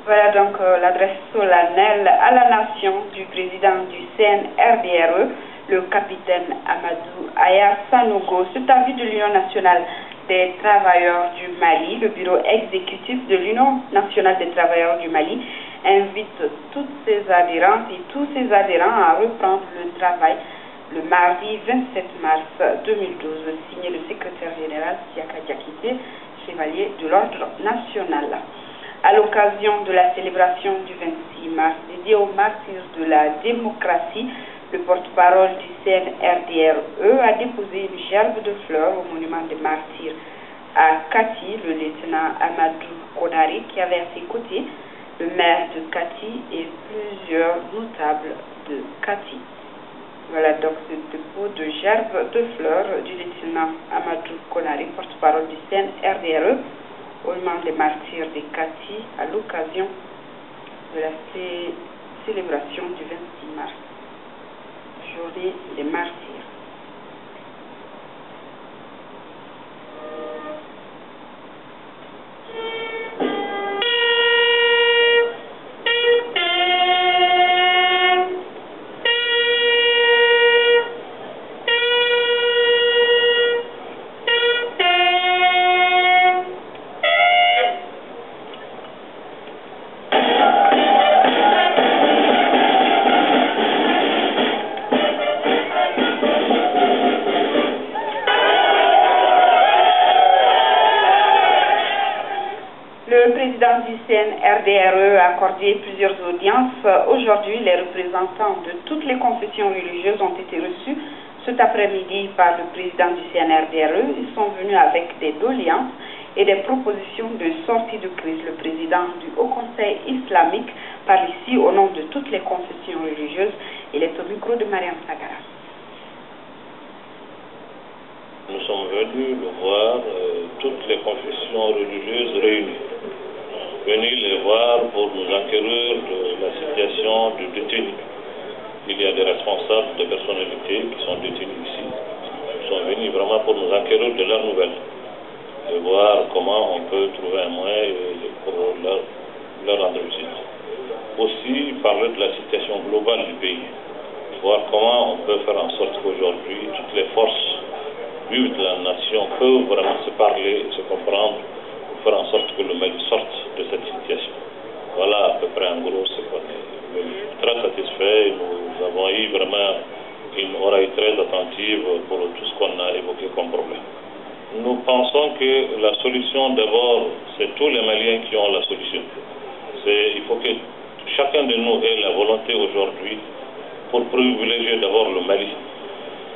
Voilà donc l'adresse solennelle à la nation du président du CNRDRE, le capitaine Amadou Aya Sanogo. Cet avis de l'Union nationale des travailleurs du Mali, le bureau exécutif de l'Union nationale des travailleurs du Mali, invite toutes ses adhérentes et tous ses adhérents à reprendre le travail le mardi 27 mars 2012, signé le secrétaire général Siaka Diakité, chevalier de l'ordre national. À l'occasion de la célébration du 26 mars dédiée aux martyrs de la démocratie, le porte-parole du CNRDRE a déposé une gerbe de fleurs au monument des martyrs à Kati, le lieutenant Amadou Konari, qui avait à ses côtés le maire de Kati et plusieurs notables de Kati. Voilà donc ce dépôt de gerbe de fleurs du lieutenant Amadou Konari, porte-parole du CNRDRE, au monument des martyrs de Kati, à l'occasion de la célébration du 26 mars, journée des martyrs. Le président du CNRDRE a accordé plusieurs audiences. Aujourd'hui, les représentants de toutes les confessions religieuses ont été reçus cet après-midi par le président du CNRDRE. Ils sont venus avec des doléances et des propositions de sortie de crise. Le président du Haut Conseil islamique parle ici au nom de toutes les confessions religieuses. Il est au micro de Mariam Sagara. Nous sommes venus le voir, toutes les confessions religieuses réunies. Venus les voir pour nous enquérir de la situation du détenu. Il y a des responsables, des personnalités qui sont détenues ici. Ils sont venus vraiment pour nous enquérir de leurs nouvelles, de voir comment on peut trouver un moyen pour leur rendre visite. Aussi parler de la situation globale du pays, voir comment on peut faire en sorte qu'aujourd'hui toutes les forces vives de la nation peuvent vraiment se parler, se comprendre, pour faire en sorte que le Mali sorte de cette situation. Voilà à peu près en gros ce qu'on est très satisfait. Nous avons eu vraiment une oreille très attentive pour tout ce qu'on a évoqué comme problème. Nous pensons que la solution d'abord, c'est tous les Maliens qui ont la solution. Il faut que chacun de nous ait la volonté aujourd'hui pour privilégier d'abord le Mali.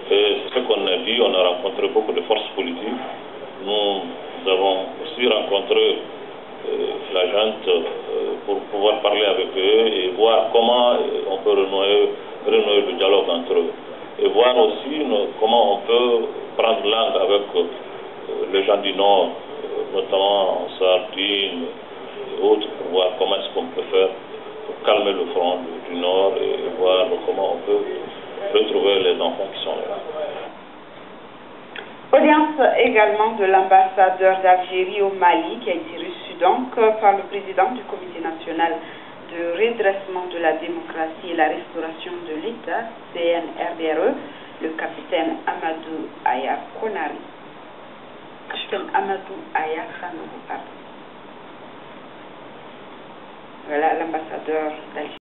C'est ce qu'on a dit, on a rencontré beaucoup de forces politiques. Nous avons aussi rencontré la gente pour pouvoir parler avec eux et voir comment on peut renouer le dialogue entre eux. Et voir aussi comment on peut prendre langue avec les gens du Nord, notamment en Sardine et autres, pour voir comment est-ce qu'on peut faire pour calmer le front du Nord et voir comment on peut retrouver les enfants qui sont là. Audience également de l'ambassadeur d'Algérie au Mali qui a été reçu donc par le président du comité national de redressement de la démocratie et la restauration de l'État, CNRDRE, le capitaine Amadou Aya Konari. Capitaine Amadou Aya Sanogo, pardon. Voilà l'ambassadeur d'Algérie.